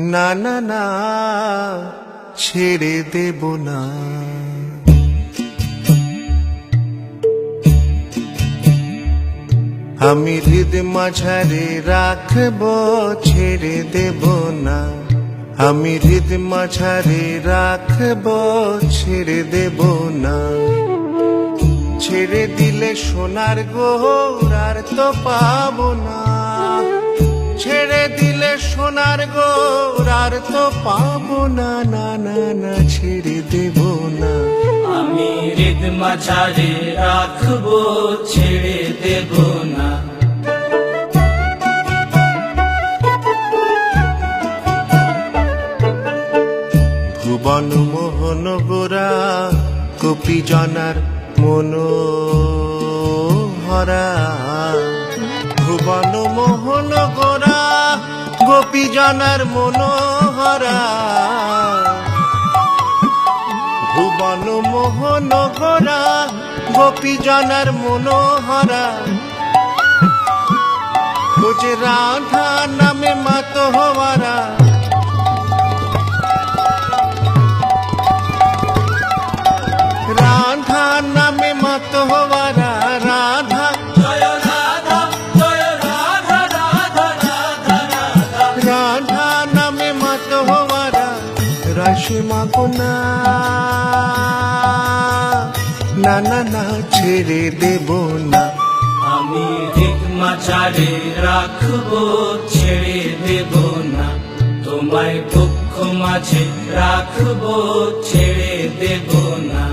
না না না ছেড়ে দেব না। আমি হৃদ মাঝারে রাখব, ছেড়ে দেব না। আমি হৃদ মাঝারে রাখব, ছেড়ে দেব না। ছেড়ে দিলে সোনার গহর আর তো পাবো না। ছেড়ে দিলে সোনার গহর আর তো পাবো না। না না না ছেড়ে দেব না। আমি হৃদ মাঝারে রাখবো, ছেড়ে দেব না। ভুবন মোহন গোরা গোপী জনার মনোহরা। ভুবন মোহন গোরা গোপী জনার মনোহরা। ভুবন মোহন গোরা গোপী জনার মনোহরা। বুঝে রাধা নামে মাত হওয়ারা। রাধা নামে মাত হওয়ারা। রাধা জয় রাধা, জয় রাধা, রাধা রাধা রাধা। রাধা নামে মাত হওয়ারা। রাশি মাগো না। না না না ছেড়ে দেব না। আমি হৃদ মাঝারে রাখবো, ছেড়ে দেব না। তোমায় দুঃখ মাঝে রাখবো, ছেড়ে দেব না।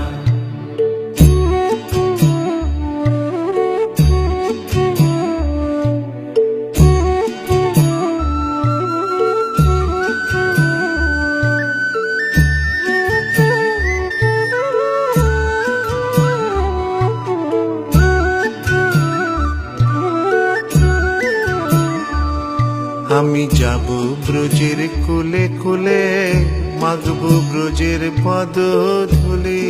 আমি যাব ব্রজের কুলে কুলে, মাগব ব্রজের পদ ধুলি।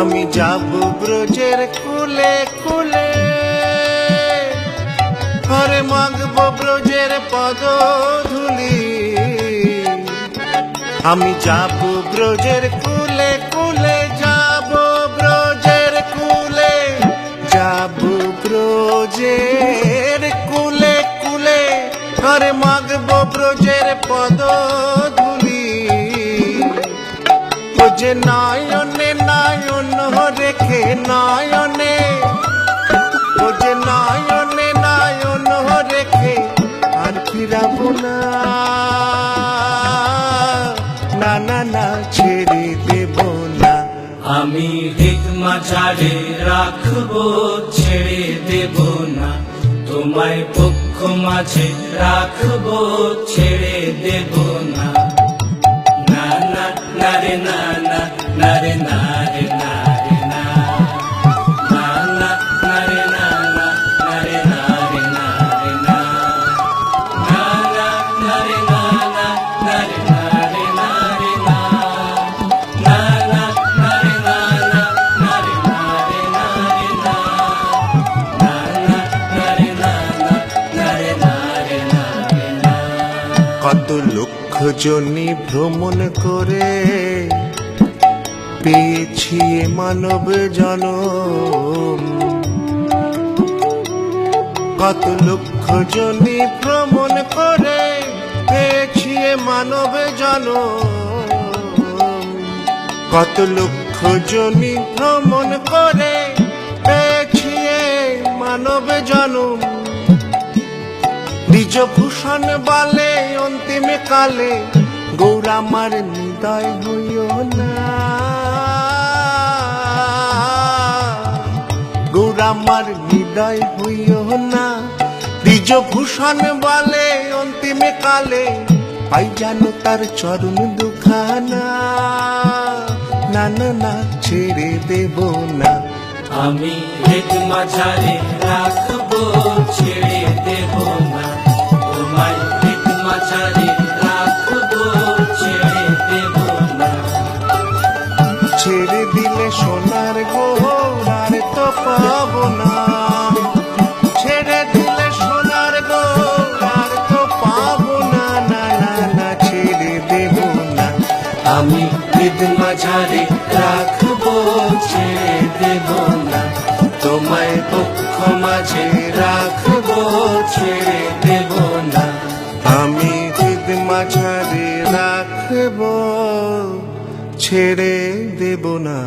আমি যাব ব্রজের কুলে কুলে, ঘরে মাগব ব্রজের পদ ধুলি। আমি যাব ব্রজের কুলে কুলে, যাব ব্রজের কুলে, যাব ব্রজের কুলে কুলে, ঘরে মাগব ব্রজের পদ ধুলি। ও যে নয়নে নয়ন রেখে নয়নে, ও যে নয়নে নয়ন রেখে আর ফিরাব না। না না না ছেড়ে দেব না। আমি হৃদ মাঝারে রাখবো, ছেড়ে দেব না। তোমায় পক্ষ মাঝে রাখবো, ছেড়ে দেব না। না না না রে না না, না রে না রে না রে না। না না না রে না না, না রে না রে না রে না। না না না রে না না, না রে না রে না রে না। না না না রে না না, না রে না রে না রে না। না না না রে না না, না রে না রে না রে না। কত লক্ষ জনি ভ্রমণ করে পেয়েছি এ মানব জনম। কত লক্ষ জনি ভ্রমণ করে পেয়েছি এ মানব জনম। কত লক্ষ জনি ভ্রমণ করে পেয়েছি এ মানব জনম। ব্রিজভূষণ বলে অন্তিম কালে, গৌরা আমার হৃদয় হইও না। গৌরা আমার হৃদয় হইও না। ব্রিজভূষণ বলে অন্তিম কালে, পাই জানো তার চরণ দুখানা। না না না ছেড়ে দেব না। আমি হৃদ মাঝারে রাখবো, ছেড়ে দেব না। তোমায় হৃদ মাঝারে রাখবো, ছেড়ে দেব না। ছেড়ে দিলে সোনার গহর আর তো পাবো না। ছেড়ে দিলে সোনার গহর আর তো পাবো না। না আমি হৃদ মাঝারে রাখবো ছেড়ে দেব না তোমায় পক্ষ মাঝে রাখবো ছেড়ে দেব না আমি হৃদ মাঝারে রাখব ছেড়ে দেব না